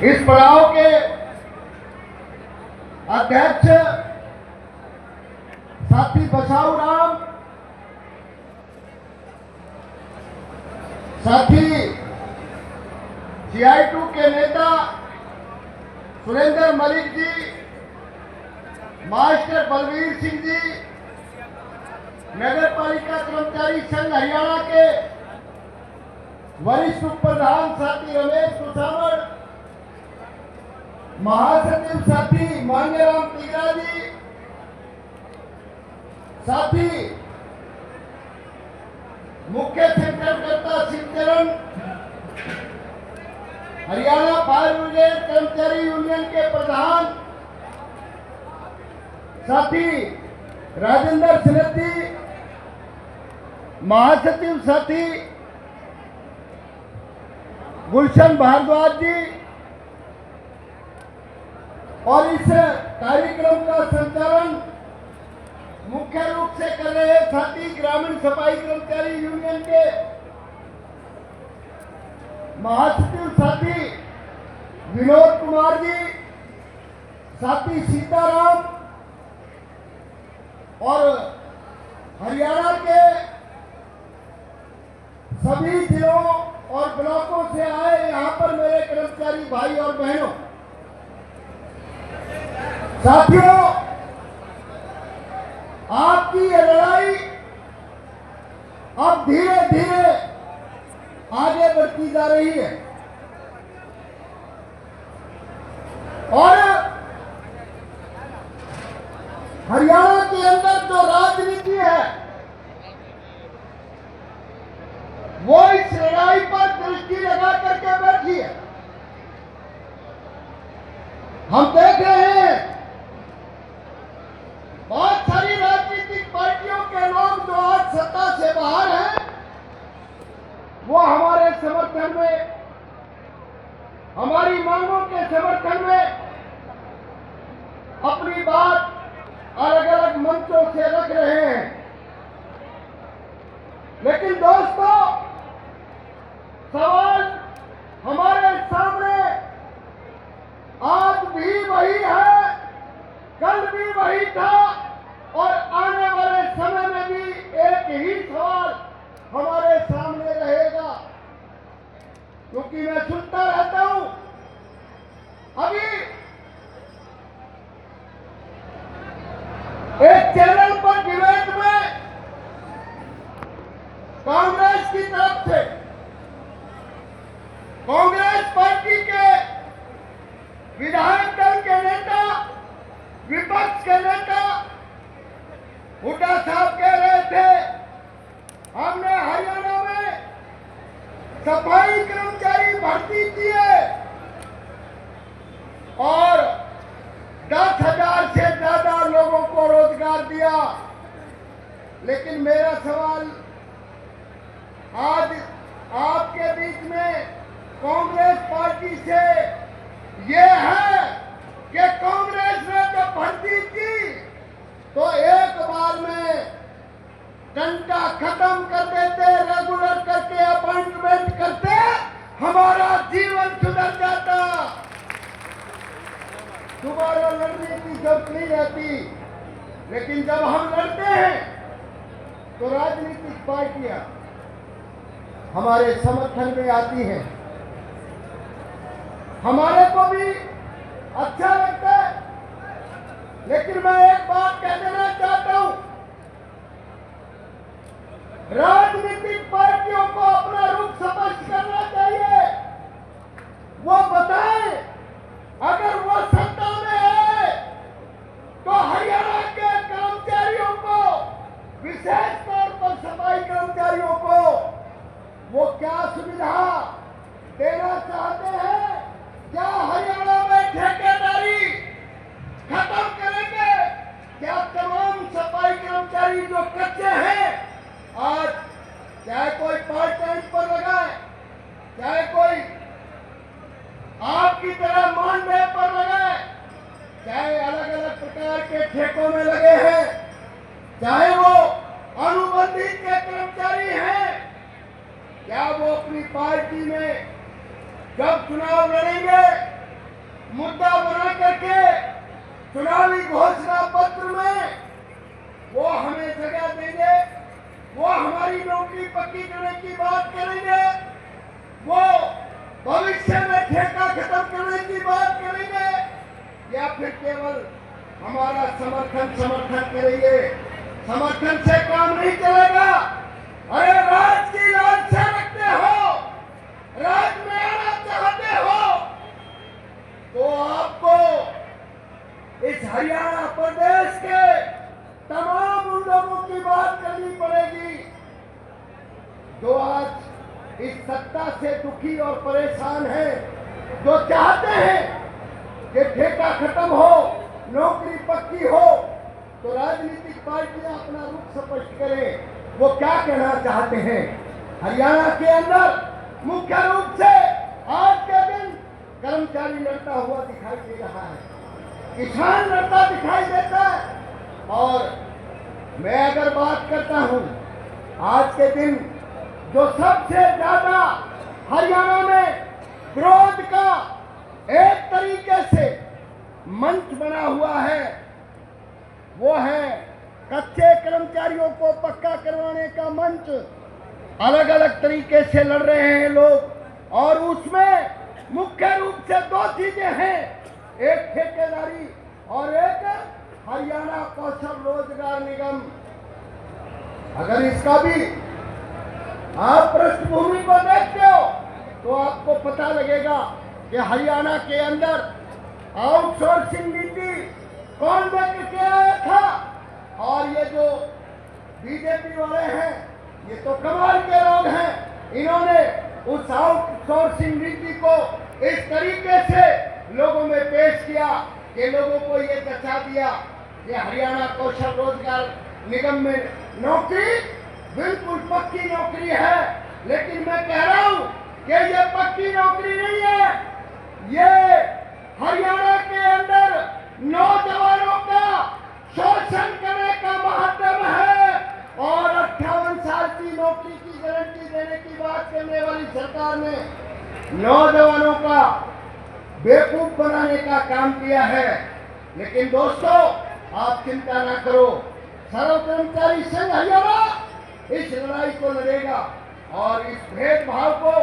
इस पड़ाव के अध्यक्ष साथी बसाऊ राम, साथी CI2 के नेता सुरेंद्र मलिक जी, मास्टर बलवीर सिंह जी, नगर पालिका कर्मचारी संघ हरियाणा के वरिष्ठ उप प्रधान साथी रमेश कुसावड़, महासचिव साथी मान्यराम तिगरा जी, साथी मुख्य संकल्पकर्ता शिवचरण, हरियाणा फायर ब्रिगेड कर्मचारी यूनियन के प्रधान साथी राजेंद्र सिलेती, महासचिव साथी गुलशन भारद्वाज जी और इस कार्यक्रम का संचालन मुख्य रूप से कर रहे साथी ग्रामीण सफाई कर्मचारी यूनियन के महासचिव साथी विनोद कुमार जी, साथी सीताराम और हरियाणा के सभी जिलों और ब्लॉकों से आए यहाँ पर मेरे कर्मचारी भाई और बहनों, साथियों, आपकी ये लड़ाई अब धीरे धीरे आगे बढ़ती जा रही है और हरियाणा के अंदर जो राजनीति है वो इस लड़ाई पर दृष्टि लगा करके बैठी है। हम देख रहे हैं बहुत सारी राजनीतिक पार्टियों के लोग जो आज सत्ता से बाहर हैं, वो हमारे समर्थन में, हमारी मांगों के समर्थन में अपनी बात अलग अलग मंचों से रख रहे हैं। लेकिन दोस्तों, सवाल हमारे सामने आज भी वही है, कल भी वही था और आने वाले समय में भी एक ही सवाल हमारे सामने रहेगा। क्योंकि मैं सुनता रहता हूं, अभी एक चैनल पर डिबेट में कांग्रेस की तरफ से, कांग्रेस पार्टी के विधायक दल के नेता, विपक्ष के नेता हुड्डा साहब कह रहे थे, हमने हरियाणा में सफाई कर्मचारी भर्ती किए और 10,000 से ज्यादा लोगों को रोजगार दिया। लेकिन मेरा सवाल आज आपके बीच में कांग्रेस पार्टी से ये है कि कांग्रेस ने जब भर्ती की तो एक बार में घंटा खत्म कर देते, रेगुलर करके अपॉइंटमेंट करते, हमारा जीवन सुधर जाता, दोबारा लड़ने की जरूरत नहीं रहती। लेकिन जब हम लड़ते हैं तो राजनीतिक पार्टियां हमारे समर्थन में आती हैं, हमारे को भी अच्छा लगता है। लेकिन मैं एक बात कह देना चाहता हूं, राजनीतिक पार्टियों को अपना रुख स्पष्ट करना चाहिए। वो बताएं, अगर वो सत्ता में है तो हरियाणा के कर्मचारियों को, विशेष तौर पर सफाई कर्मचारियों को, वो क्या सुविधा देना चाहते हैं। क्या हरियाणा में ठेकेदारी खत्म करेंगे? क्या तमाम सफाई कर्मचारी जो कच्चे हैं, आज चाहे कोई पार्ट टाइम पर लगाए, चाहे कोई आपकी तरह मानदेय पर लगाए, चाहे अलग अलग प्रकार के ठेकों में लगे हैं, चाहे वो अनुबंधित के कर्मचारी हैं, क्या वो अपनी पार्टी में जब चुनाव लड़ेंगे मुद्दा बना करके चुनावी घोषणा पत्र में वो हमें जगह देंगे, वो हमारी नौकरी पक्की करने की बात करेंगे, वो भविष्य में ठेका खत्म करने की बात करेंगे, या फिर केवल हमारा समर्थन करेंगे। समर्थन से काम नहीं चलेगा। अरे राज की लालसा रखते हो, राज में आना चाहते हो, तो आपको इस हरियाणा प्रदेश के तमाम उन लोगों की बात करनी पड़ेगी जो आज इस सत्ता से दुखी और परेशान हैं, जो चाहते हैं कि ठेका खत्म हो, नौकरी पक्की हो। तो राजनीतिक पार्टियां अपना रुख स्पष्ट करें, वो क्या कहना चाहते हैं। हरियाणा के अंदर मुख्य रूप से आज के दिन कर्मचारी लड़ता हुआ दिखाई दे रहा है, किसान लड़ता दिखाई देता है। और मैं अगर बात करता हूं, आज के दिन जो सबसे ज्यादा हरियाणा में विरोध का एक तरीके से मंच बना हुआ है, वो है कच्चे कर्मचारियों को पक्का करवाने का मंच। अलग अलग तरीके से लड़ रहे हैं लोग, और उसमें मुख्य रूप से दो चीजें हैं, एक ठेकेदारी और एक हरियाणा कौशल रोजगार निगम। अगर इसका भी आप पृष्ठभूमि को देखते हो तो आपको पता लगेगा कि हरियाणा के अंदर आउटसोर्सिंग नीति कौन लेकर के आया था। और ये जो बीजेपी वाले हैं, ये तो कमाल के लोग हैं, इन्होंने उस आउटसोर्सिंग नीति को इस तरीके से लोगों में पेश किया कि लोगों को ये दर्शा दिया कि हरियाणा कौशल रोजगार निगम में नौकरी बिल्कुल पक्की नौकरी है। लेकिन मैं कह रहा हूं कि ये पक्की नौकरी नहीं है, ये हरियाणा के अंदर नौजवानों का शोषण करने का माध्यम है। और 58 साल की नौकरी की गारंटी देने की बात करने वाली सरकार ने नौजवानों का बेवकूफ बनाने का काम किया है। लेकिन दोस्तों, आप चिंता ना करो, सर्व कर्मचारी संघ हरियाणा इस लड़ाई को लड़ेगा और इस भेदभाव को,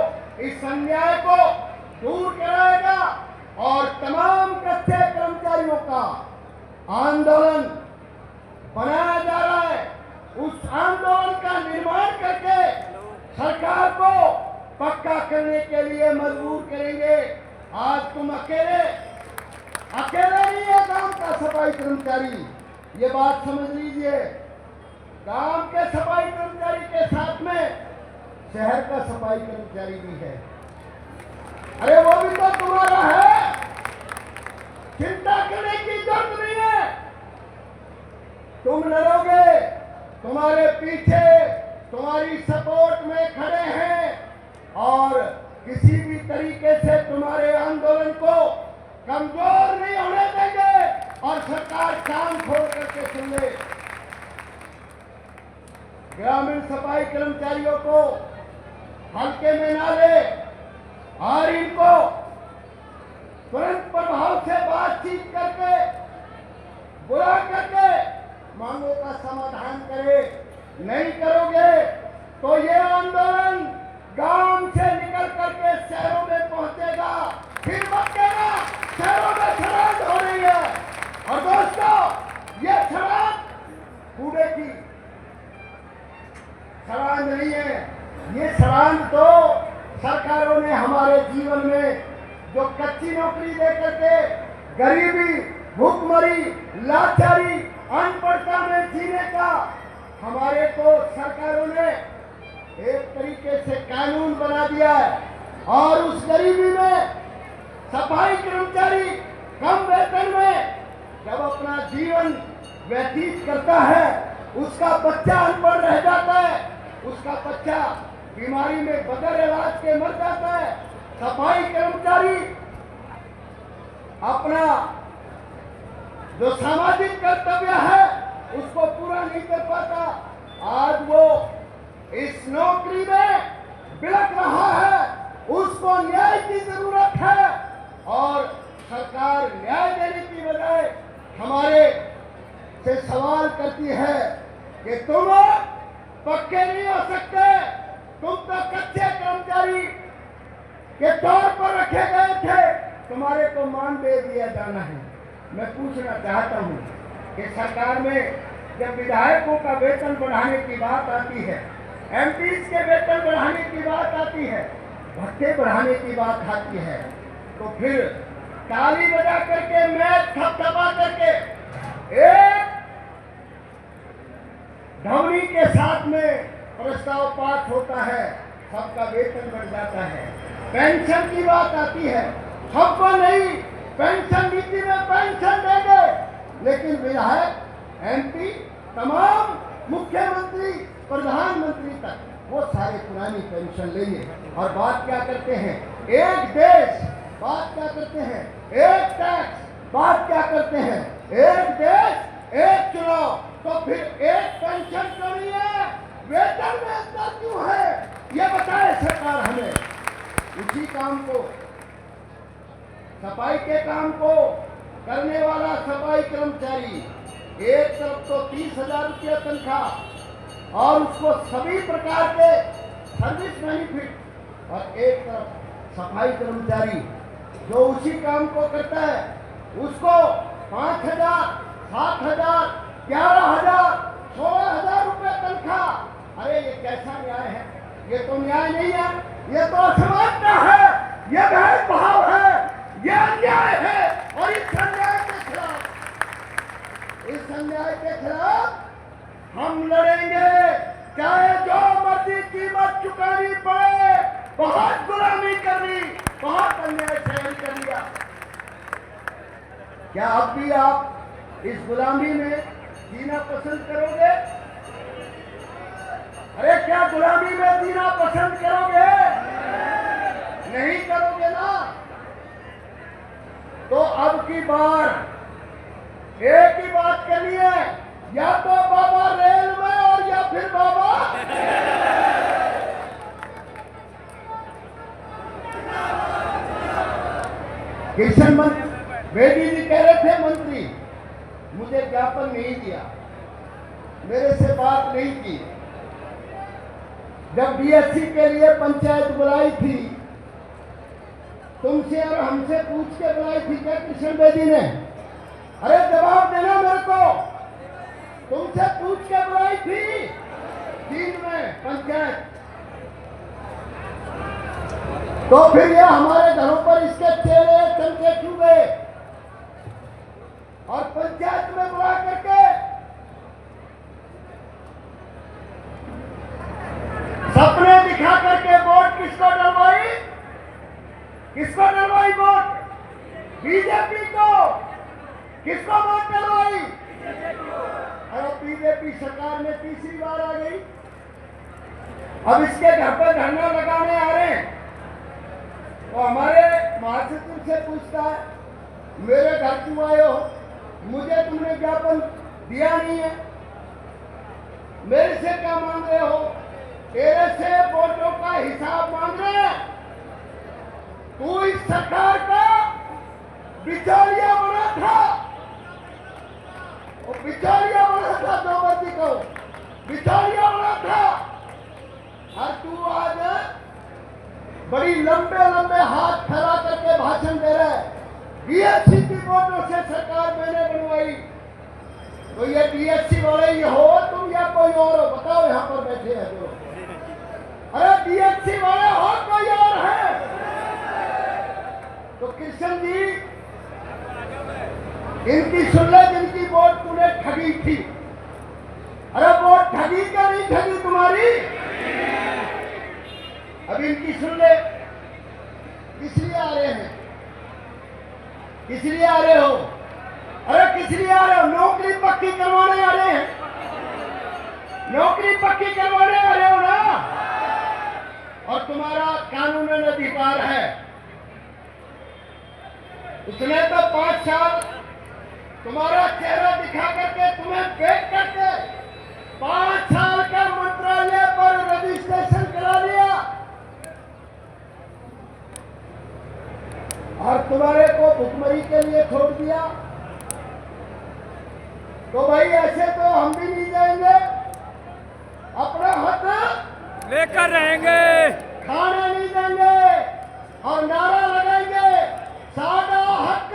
इस अन्याय को दूर कराएगा। और तमाम कच्चे कर्मचारियों का आंदोलन बनाया जा रहा है, उस आंदोलन का निर्माण करके सरकार को पक्का करने के लिए मजबूर करेंगे। आज तुम अकेले नहीं है गांव का सफाई कर्मचारी, ये बात समझ लीजिए। गांव के सफाई कर्मचारी के साथ में शहर का सफाई कर्मचारी भी है। अरे वो भी तो तुम्हारा है, चिंता करने की जरूरत नहीं है। तुम लड़ोगे, तुम्हारे पीछे तुम्हारी सपोर्ट में खड़े हैं और किसी भी तरीके से तुम्हारे आंदोलन को कमजोर नहीं होने देंगे। और सरकार काम छोड़ करके सुन ले, ग्रामीण सफाई कर्मचारियों को हल्के में ना ले और इनको तुरंत प्रभाव से बातचीत करके बुला करके मांगों का समाधान करे। नहीं करोगे तो ये आंदोलन गांव से निकल करके शहरों में पहुंचेगा, फिर बचेगा। शहरों में शराब हो रही है और दोस्तों, ये शराब कूड़े की शराब नहीं है, ये शराब तो सरकारों ने हमारे जीवन में जो कच्ची नौकरी दे करके गरीबी, भूखमरी, लाचारी, अनपढ़ता में जीने का हमारे को सरकारों ने एक तरीके से कानून बना दिया है। और उस गरीबी में सफाई कर्मचारी कम वेतन में जब अपना जीवन व्यतीत करता है, उसका बच्चा अनपढ़ रह जाता है, उसका बच्चा बीमारी में बगैर इलाज के मर जाता है। सफाई कर्मचारी अपना जो सामाजिक कर्तव्य है उसको पूरा नहीं कर पाता। आज वो इस नौकरी में बिलख रहा है, उसको न्याय की जरूरत है। और सरकार न्याय देने की बजाय हमारे से सवाल करती है कि तुम पक्के नहीं हो सकते, तुम तो कच्चे कर्मचारी के तौर पर रखे गए थे, तुम्हारे को मानदेय दिया जाना है। मैं पूछना चाहता हूं कि सरकार में जब विधायकों का वेतन बढ़ाने की बात आती है, एमपीज के वेतन बढ़ाने की बात आती है, भत्ते बढ़ाने की बात आती है, तो फिर ताली बजा करके, मैच थपथपा करके एक ध्वनि के साथ में प्रस्ताव पास होता है, सबका वेतन बढ़ जाता है। पेंशन की बात आती है, सबको नहीं, पेंशन नीति में पेंशन देंगे, लेकिन विधायक, एमपी, तमाम मुख्यमंत्री, प्रधानमंत्री तक वो सारे पुरानी पेंशन लेंगे। और बात क्या करते हैं, एक देश, बात क्या करते हैं, एक टैक्स, बात क्या करते हैं, एक देश एक चुनाव। तो फिर एक पेंशन क्यों नहीं है, वेतन में अंतर क्यों है, ये बताए सरकार हमें। उसी काम को, सफाई के काम को करने वाला सफाई कर्मचारी, एक तरफ तो 30,000 रुपया तनख्वाह और उसको सभी प्रकार के सर्विस बेनिफिट, और एक तरफ सफाई कर्मचारी जो उसी काम को करता है उसको 5,000, 7,000, 11,000, 16,000 रुपये तनख्वाह। अरे ये कैसा न्याय है, ये तो न्याय नहीं है, ये तो असमानता है, ये भेदभाव है, ये अन्याय है। और इस अन्याय के खिलाफ, इस अन्याय के खिलाफ हम लड़ेंगे, चाहे जो मर्जी कीमत चुकानी पड़े। बहुत गुलामी कर ली, बहुत अन्याय सहन कर लिया। क्या अब भी आप इस गुलामी में जीना पसंद करोगे? अरे क्या गुलामी में जीना पसंद करोगे? नहीं करोगे ना? तो अब की बार एक ही बात करनी है, या तो बाबा रेल में और या फिर बाबा किशन बेदी जी कह रहे थे, मंत्री मुझे ज्ञापन नहीं दिया, मेरे से बात नहीं की। जब डीएससी के लिए पंचायत बुलाई थी, तुमसे और हमसे पूछ के बुलाई थी क्या किशन बेदी ने? अरे जवाब देना मेरे को, तुमसे पूछ के बुलाई थी दिन में पंचायत? तो फिर ये हमारे घरों पर इसके चेहरे चमके क्यों गए? और पंचायत में बुला करके सपने दिखा करके वोट किसको डलवाई? किसको डलवाई वोट? बीजेपी को। किसको वोट डलवाई? अरे बीजेपी सरकार में तीसरी बार आ गई। अब इसके घर पर धरना लगाने आ रहे हैं, तो हमारे महासचिव से पूछता है, मेरे घर क्यों आए हो? मुझे तुमने ज्ञापन दिया नहीं है, मेरे से क्या मांग रहे हो? तेरे से वोटों का हिसाब मांग रहे हैं। तू इस सरकार का बिचौलिया बना था, वो बिचौलिया बना था, जो मर्जी कहो, बिचौलिया बना था। और तू आज बड़ी लंबे लंबे हाथ फैला करके भाषण दे रहा है, डीएससी की वोटों से सरकार मैंने बनवाई। तो ये डीएससी वाले ही हो तुम या कोई और हो? बताओ, यहाँ पर बैठे हैं जो। अरे डीएससी वाले हो कोई और है? तो कृष्ण जी इनकी सुन ले, जिनकी वोट तूने ठगी थी। अरे वोट ठगी क्या नहीं ठगी तुम्हारी? अब इनकी सुन ले, किस लिए आ रहे हैं? किस लिए आ रहे हो? अरे किस लिए आ रहे हो? नौकरी पक्की करवाने आ रहे हैं, नौकरी पक्की करवाने आ रहे हो ना? और तुम्हारा कानूनन अधिकार है। उसने तो 5 साल तुम्हारा चेहरा दिखा करके, तुम्हें बेच करके 5 साल का मंत्रालय पर रजिस्ट्रेशन करा लिया। और तुम्हारे को भुखमरी के लिए छोड़ दिया, तो भाई ऐसे तो हम भी नहीं जाएंगे। अपना हक लेकर रहेंगे, खाने नहीं देंगे और नारा लगाएंगे, साडा हक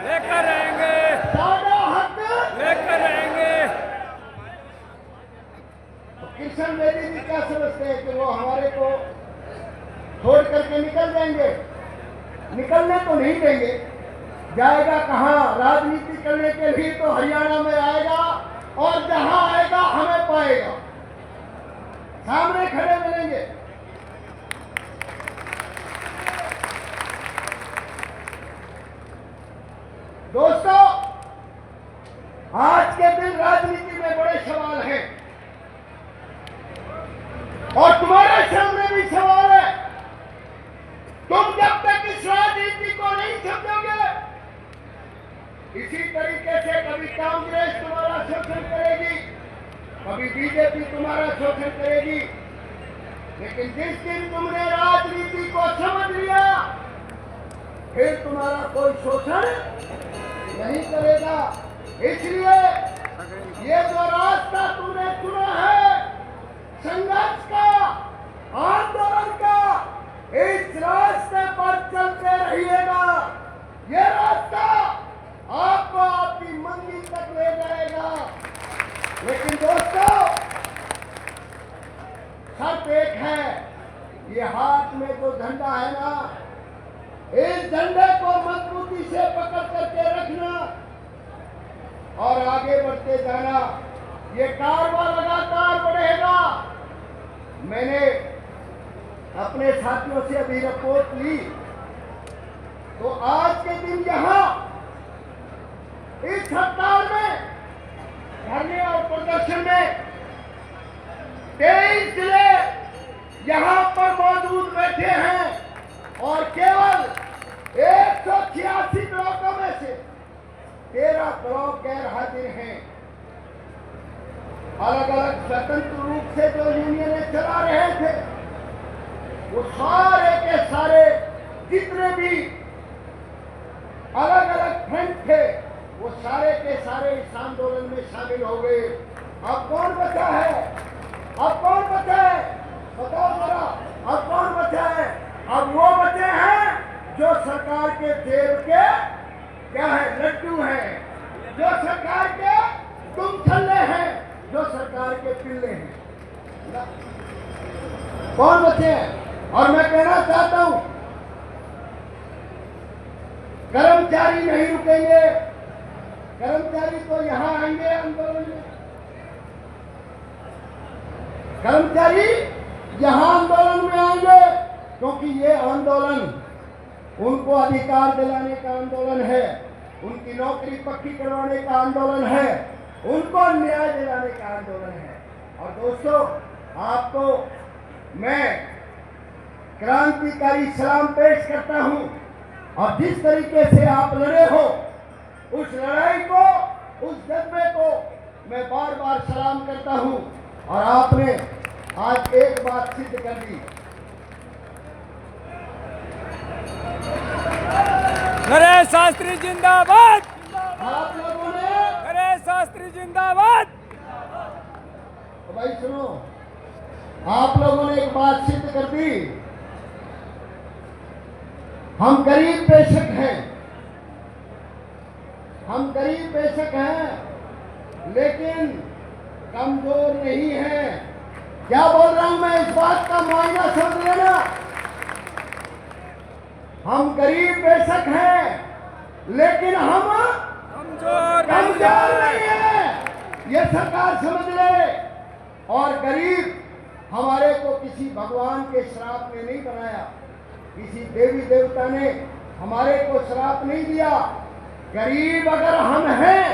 लेकर रहेंगे, साडा हक लेकर रहेंगे। तो किशन बेदी जी क्या समझते हैं कि वो हमारे को छोड़ करके निकल जाएंगे? निकलने तो नहीं देंगे। जाएगा कहाँ? राजनीति करने के लिए तो हरियाणा में आएगा और जहां आएगा हमें पाएगा, सामने खड़े मिलेंगे। दोस्तों, आज के दिन राजनीति में बड़े सवाल हैं और तुम्हारे सामने भी सवाल है। तुम जब तक इस राजनीति को नहीं समझोगे, इसी तरीके से कभी कांग्रेस तुम्हारा शोषण करेगी, कभी बीजेपी तुम्हारा शोषण करेगी। लेकिन जिस दिन तुमने राजनीति को समझ लिया, फिर तुम्हारा कोई शोषण नहीं करेगा। इसलिए ये जो रास्ता तुमने चुना है संघर्ष का, आंदोलन का, इस रास्ते पर चलते रहिएगा। ये रास्ता आपको आपकी मंजिल तक ले जाएगा। लेकिन दोस्तों, शर्त एक है, ये हाथ में जो झंडा है ना, इस झंडे को मजबूती से पकड़ करके रखना और आगे बढ़ते जाना। ये कारवां लगातार बढ़ेगा। मैंने अपने साथियों से अभी रिपोर्ट ली, तो आज के दिन यहां इस हड़ताल में, धरने और प्रदर्शन में 23 जिले यहां पर मौजूद बैठे हैं और केवल 186 ब्लॉकों में से 13 ब्लॉक गैर हाजिर हैं। अलग अलग स्वतंत्र रूप से जो यूनियनें चला रहे थे, वो सारे के सारे जितने भी अलग अलग फ्रंट थे, वो सारे के सारे इस आंदोलन में शामिल हो गए। अब कौन बचा है? अब कौन बचा है? बताओ जरा, अब कौन बचा है? अब वो बचे हैं जो सरकार के जेब के क्या है, लड्डू हैं, जो सरकार के तुम छल्ले हैं, जो सरकार के पिल्ले हैं। कौन बचे हैं? और मैं कहना चाहता हूं, कर्मचारी नहीं रुकेंगे। कर्मचारी तो यहां आएंगे आंदोलन में, कर्मचारी यहां आंदोलन में आएंगे, क्योंकि ये आंदोलन उनको अधिकार दिलाने का आंदोलन है, उनकी नौकरी पक्की करवाने का आंदोलन है, उनको न्याय दिलाने का आंदोलन है। और दोस्तों, आपको मैं क्रांतिकारी सलाम पेश करता हूं और जिस तरीके से आप लड़े हो, उस लड़ाई को, उस जज्बे को मैं बार बार सलाम करता हूं और आपने आज एक बात सिद्ध कर दी। नरेश शास्त्री जिंदाबाद, आप लोगों ने, नरेश शास्त्री जिंदाबाद। तो भाई सुनो, आप लोगों ने एक बात सिद्ध कर दी। हम गरीब बेशक हैं, हम गरीब बेशक हैं, लेकिन कमजोर नहीं हैं। क्या बोल रहा हूं मैं? इस बात का मुआयना समझ लेना। हम गरीब बेशक हैं, लेकिन हम कमजोर नहीं है, ये सरकार समझ ले। और गरीब हमारे को किसी भगवान के श्राप ने नहीं बनाया, किसी देवी देवता ने हमारे को श्राप नहीं दिया। गरीब अगर हम हैं,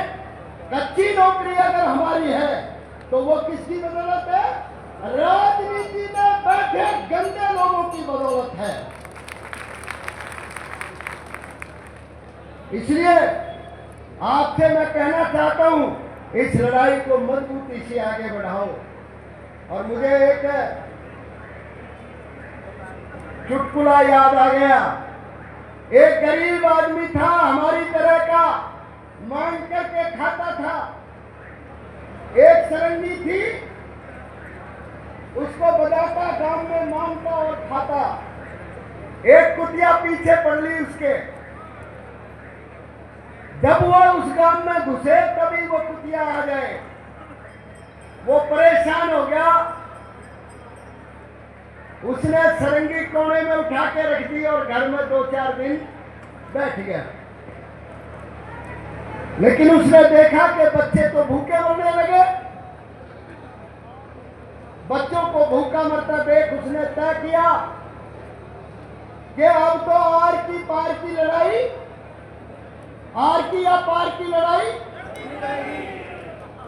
कच्ची नौकरी अगर हमारी है, तो वो किसकी बदौलत है? राजनीति में बैठे गंदे लोगों की बदौलत है। इसलिए आपसे मैं कहना चाहता हूं, इस लड़ाई को मजबूती से आगे बढ़ाओ। और मुझे एक चुटकुला याद आ गया। एक गरीब आदमी था, हमारी तरह का, मांग करके खाता था। एक सरंगी थी, उसको बजाता, गांव में मांगता और खाता। एक कुतिया पीछे पड़ ली उसके। जब वो उस गांव में घुसे तभी वो कुतिया आ गए। वो परेशान हो गया, उसने सरंगी कोने में उठा के रख दी और घर में 2-4 दिन बैठ गया। लेकिन उसने देखा कि बच्चे तो भूखे मरने लगे। बच्चों को भूखा मरता देख उसने तय किया कि अब तो आर की पार की लड़ाई, आर की या पार की लड़ाई।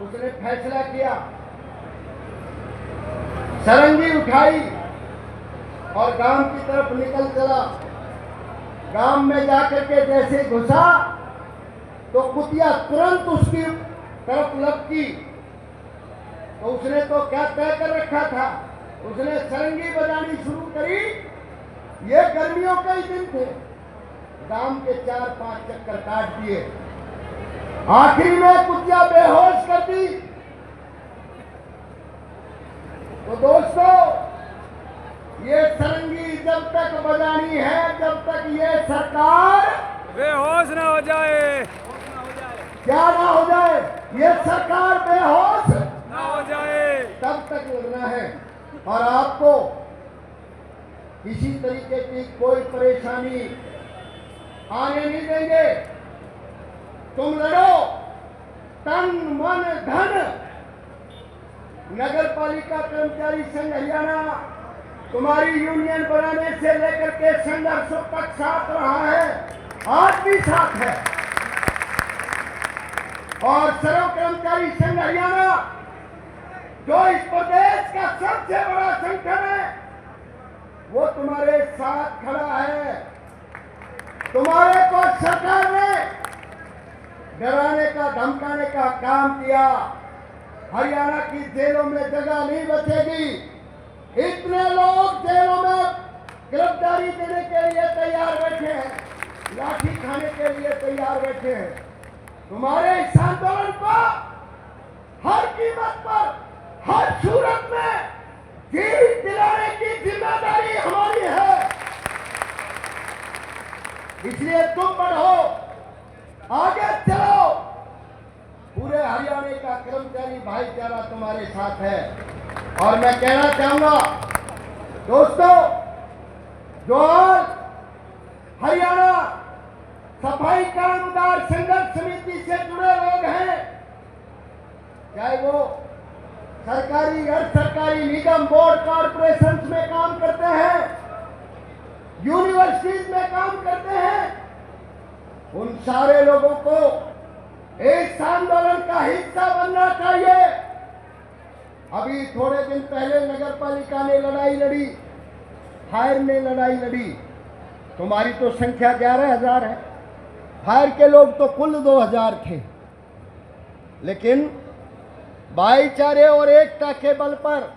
उसने फैसला किया, सरंगी उठाई और गांव की तरफ निकल चला। गांव में जाकर के जैसे घुसा तो कुतिया तुरंत उसकी तरफ लपकी। तो उसने तो क्या तय कर रखा था, उसने सरंगी बजानी शुरू करी। ये गर्मियों के ही दिन थे। गांव के 4-5 चक्कर काट दिए। आखिरी में कुतिया बेहोश कर दी। तो दोस्तों, ये सरंगी जब तक बजानी है, जब तक ये सरकार बेहोश ना हो जाए, क्या ना हो जाए, ये सरकार बेहोश ना हो जाए, तब तक लड़ना है। और आपको किसी तरीके की कोई परेशानी आने नहीं देंगे। तुम लड़ो तन मन धन। नगर पालिका कर्मचारी संघ हरियाणा तुम्हारी यूनियन बनाने से लेकर के संघर्षों तक साथ रहा है, आज भी साथ है। और सर्व कर्मचारी संघ हरियाणा जो इस प्रदेश का सबसे बड़ा संगठन है, वो तुम्हारे साथ खड़ा है। तुम्हारे को सरकार ने डराने का, धमकाने का काम किया। हरियाणा की जेलों में जगह नहीं बचेगी। इतने लोग जेलों में गिरफ्तारी देने के लिए तैयार बैठे हैं, लाठी खाने के लिए तैयार बैठे हैं। तुम्हारे इस आंदोलन को हर कीमत पर, हर सूरत में जीत दिलाने की जिम्मेदारी हमारी है। इसलिए तुम बढ़ो, आगे चलो। पूरे हरियाणा का कर्मचारी भाईचारा तुम्हारे साथ है। और मैं कहना चाहूंगा दोस्तों, जो आज हरियाणा सफाई कामगार संघर्ष समिति से जुड़े लोग हैं, चाहे वो सरकारी, अर्ध सरकारी, निगम, बोर्ड, कॉर्पोरेशन में काम करते हैं, यूनिवर्सिटीज में काम करते हैं, उन सारे लोगों को इस आंदोलन का हिस्सा बनना चाहिए। अभी थोड़े दिन पहले नगर पालिका ने लड़ाई लड़ी, फायर ने लड़ाई लड़ी। तुम्हारी तो संख्या 11,000 है, फायर के लोग तो कुल 2,000 थे। लेकिन भाईचारे और एकता के बल पर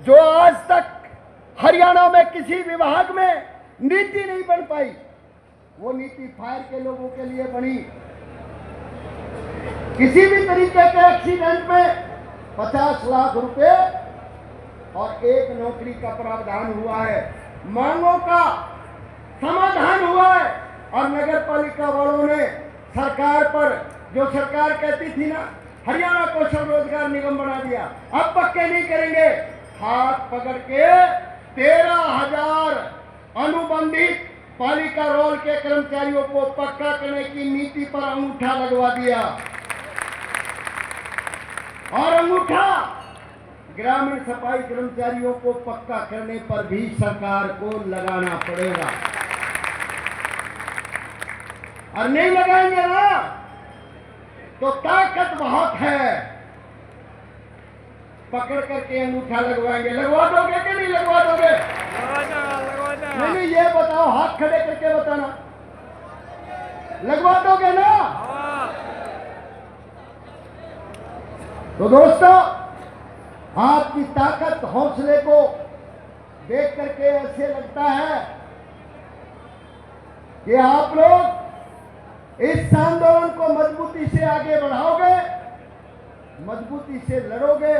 जो आज तक हरियाणा में किसी विभाग में नीति नहीं बन पाई, वो नीति फायर के लोगों के लिए बनी। किसी भी तरीके के एक्सीडेंट में 50 लाख रुपए और एक नौकरी का प्रावधान हुआ है। मांगों का समाधान हुआ है। और नगर पालिका वालों ने सरकार पर, जो सरकार कहती थी ना हरियाणा कौशल रोजगार निगम बना दिया, अब पक्के नहीं करेंगे, हाथ पकड़ के 13,000 अनुबंधित पालिका रोल के कर्मचारियों को पक्का करने की नीति पर अंगूठा लगवा दिया। और अंगूठा ग्रामीण सफाई कर्मचारियों को पक्का करने पर भी सरकार को लगाना पड़ेगा। और नहीं लगाएंगे ना तो ताकत बहुत है, पकड़ करके अंगूठा लगवाएंगे। लगवा दोगे कि नहीं लगवा दोगे? नहीं, ये बताओ, हाथ खड़े करके बताना, लगवा दोगे ना? तो दोस्तों, आपकी ताकत, हौसले को देख करके ऐसे लगता है कि आप लोग इस आंदोलन को मजबूती से आगे बढ़ाओगे, मजबूती से लड़ोगे